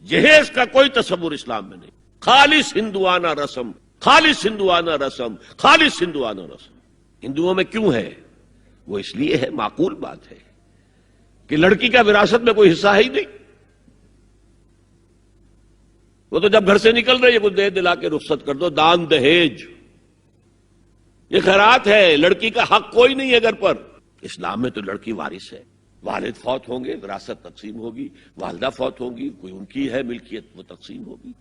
جہیز کا کوئی تصور اسلام میں نہیں. خالص ہندوانہ رسم، خالص ہندوانہ رسم، خالص ہندوانہ رسم. ہندوؤں میں کیوں ہے؟ وہ اس لیے ہے، معقول بات ہے کہ لڑکی کا وراثت میں کوئی حصہ ہے ہی نہیں. وہ تو جب گھر سے نکل رہی ہے کچھ دے دلا کے رخصت کر دو. دان دہیج یہ خیرات ہے، لڑکی کا حق کوئی نہیں ہے گھر پر. اسلام میں تو لڑکی وارث ہے. والد فوت ہوں گے وراثت تقسیم ہوگی، والدہ فوت ہوں گی کوئی ان کی ہے ملکیت وہ تقسیم ہوگی.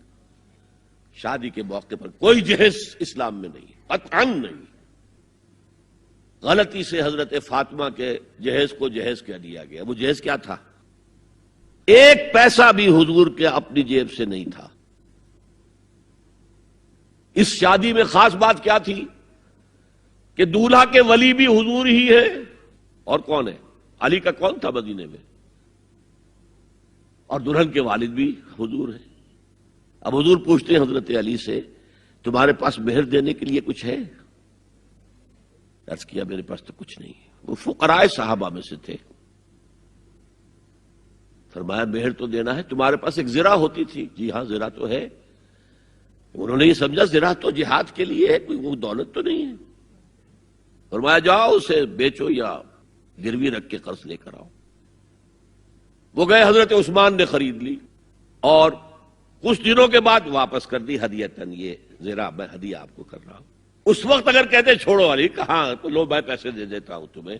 شادی کے موقع پر کوئی جہیز اسلام میں نہیں، قطعاً نہیں. غلطی سے حضرت فاطمہ کے جہیز کو جہیز کہہ دیا گیا. وہ جہیز کیا تھا؟ ایک پیسہ بھی حضور کے اپنی جیب سے نہیں تھا. اس شادی میں خاص بات کیا تھی کہ دولہا کے ولی بھی حضور ہی ہے. اور کون ہے؟ علی کا کون تھا مدینے میں؟ اور دلہن کے والد بھی حضور ہے. اب حضور پوچھتے ہیں حضرت علی سے تمہارے پاس مہر دینے کے لیے کچھ ہے؟ عرض کیا میرے پاس تو کچھ نہیں. وہ فقراء صحابہ میں سے تھے. فرمایا مہر تو دینا ہے، تمہارے پاس ایک زرہ ہوتی تھی. جی ہاں زرہ تو ہے. انہوں نے یہ سمجھا زرہ تو جہاد کے لیے ہے، کوئی وہ دولت تو نہیں ہے. فرمایا جاؤ اسے بیچو یا گروی رکھ کے قرض لے کر آؤ. وہ گئے، حضرت عثمان نے خرید لی اور کچھ دنوں کے بعد واپس کر دی ہدیتاً. یہ زرہ میں ہدیہ آپ کو کر رہا ہوں. اس وقت اگر کہتے چھوڑو علی، کہاں تو لو میں پیسے دے دیتا ہوں تمہیں،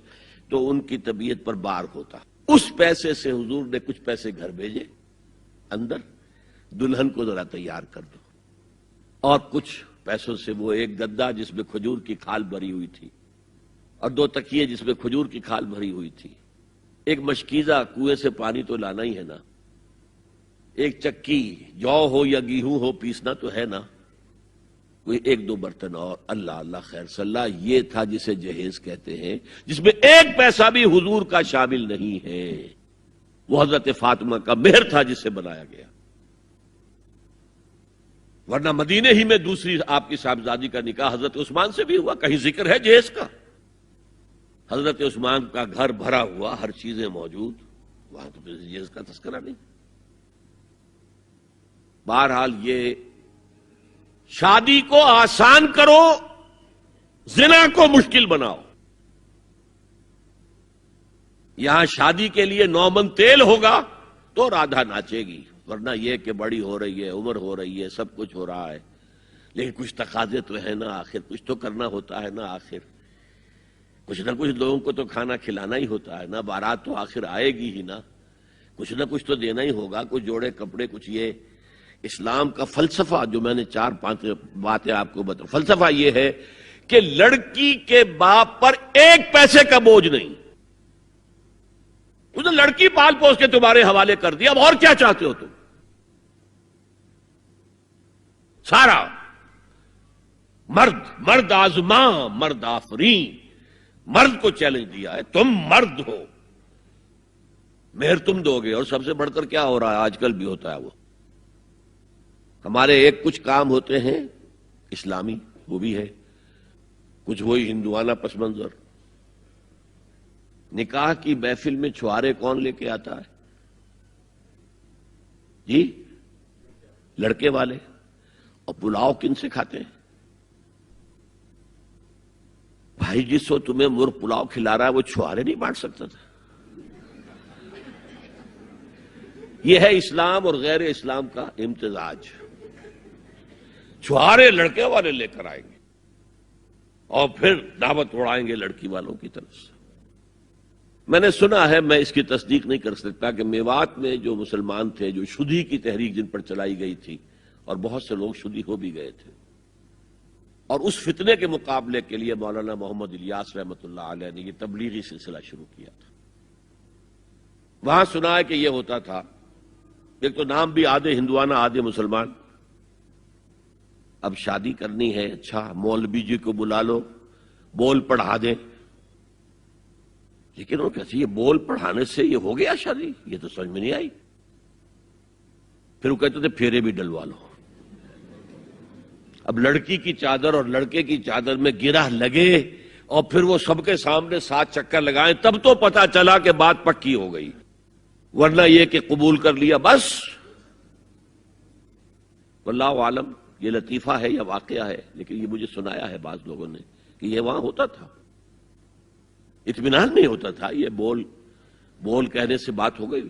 تو ان کی طبیعت پر بار ہوتا. اس پیسے سے حضور نے کچھ پیسے گھر بھیجے اندر، دلہن کو ذرا تیار کر دو. اور کچھ پیسوں سے وہ ایک گدا جس میں کھجور کی کھال بھری ہوئی تھی اور 2 تکیے جس میں کھجور کی کھال بھری ہوئی تھی. ایک مشکیزہ، کنویں سے پانی تو لانا ہی ہے نا. ایک چکی، جو ہو یا گیہوں ہو پیسنا تو ہے نا. کوئی 1-2 برتن اور. اللہ اللہ خیر صلی اللہ. یہ تھا جسے جہیز کہتے ہیں، جس میں ایک پیسہ بھی حضور کا شامل نہیں ہے. وہ حضرت فاطمہ کا مہر تھا جسے بنایا گیا. ورنہ مدینے ہی میں دوسری آپ کی صاحبزادی کا نکاح حضرت عثمان سے بھی ہوا. کہیں ذکر ہے جہیز کا؟ حضرت عثمان کا گھر بھرا ہوا، ہر چیزیں موجود، وہاں تو جہیز کا تذکرہ نہیں. بہرحال یہ شادی کو آسان کرو، زنا کو مشکل بناؤ. یہاں شادی کے لیے 9 من تیل ہوگا تو رادھا ناچے گی. ورنہ یہ کہ بڑی ہو رہی ہے، عمر ہو رہی ہے، سب کچھ ہو رہا ہے، لیکن کچھ تقاضے تو ہے نا. آخر کچھ تو کرنا ہوتا ہے نا. آخر کچھ نہ کچھ لوگوں کو تو کھانا کھلانا ہی ہوتا ہے نا. بارات تو آخر آئے گی ہی نا. کچھ نہ کچھ تو دینا ہی ہوگا. کچھ جوڑے کپڑے، کچھ. یہ اسلام کا فلسفہ جو میں نے 4-5 باتیں آپ کو بتا. فلسفہ یہ ہے کہ لڑکی کے باپ پر ایک پیسے کا بوجھ نہیں. اس نے لڑکی پال پوس کے تمہارے حوالے کر دیا، اب اور کیا چاہتے ہو تم؟ سارا مرد آزماں، مرد آفرین. مرد کو چیلنج دیا ہے، تم مرد ہو، مہر تم دو گے. اور سب سے بڑھ کر کیا ہو رہا ہے آج کل بھی ہوتا ہے، وہ ہمارے ایک کچھ کام ہوتے ہیں اسلامی، وہ بھی ہے کچھ وہی ہندوانہ پس منظر. نکاح کی محفل میں چھوارے کون لے کے آتا ہے؟ جی لڑکے والے. اور پلاؤ کن سے کھاتے ہیں؟ بھائی جس کو تمہیں مرغ پلاؤ کھلا رہا ہے وہ چھوارے نہیں بانٹ سکتا تھا؟ یہ ہے اسلام اور غیر اسلام کا امتزاج. چھوارے لڑکے والے لے کر آئیں گے اور پھر دعوت اڑائیں گے لڑکی والوں کی طرف سے. میں نے سنا ہے، میں اس کی تصدیق نہیں کر سکتا، کہ میوات میں جو مسلمان تھے، جو شدی کی تحریک جن پر چلائی گئی تھی، اور بہت سے لوگ شدی ہو بھی گئے تھے، اور اس فتنے کے مقابلے کے لیے مولانا محمد الیاس رحمۃ اللہ علیہ نے یہ تبلیغی سلسلہ شروع کیا تھا. وہاں سنا ہے کہ یہ ہوتا تھا، ایک تو نام بھی آدھے ہندوانہ آدھے مسلمان. اب شادی کرنی ہے، اچھا مولوی جی کو بلا لو، بول پڑھا دیں. لیکن وہ کہتے یہ بول پڑھانے سے یہ ہو گیا شادی؟ یہ تو سمجھ میں نہیں آئی. پھر وہ کہتے تھے پھیرے بھی ڈلوا لو. اب لڑکی کی چادر اور لڑکے کی چادر میں گرہ لگے اور پھر وہ سب کے سامنے 7 چکر لگائیں، تب تو پتا چلا کہ بات پکی ہو گئی. ورنہ یہ کہ قبول کر لیا بس واللہ عالم یہ لطیفہ ہے یا واقعہ ہے، لیکن یہ مجھے سنایا ہے بعض لوگوں نے کہ یہ وہاں ہوتا تھا، اطمینان نہیں ہوتا تھا، یہ بول کہنے سے بات ہو گئی،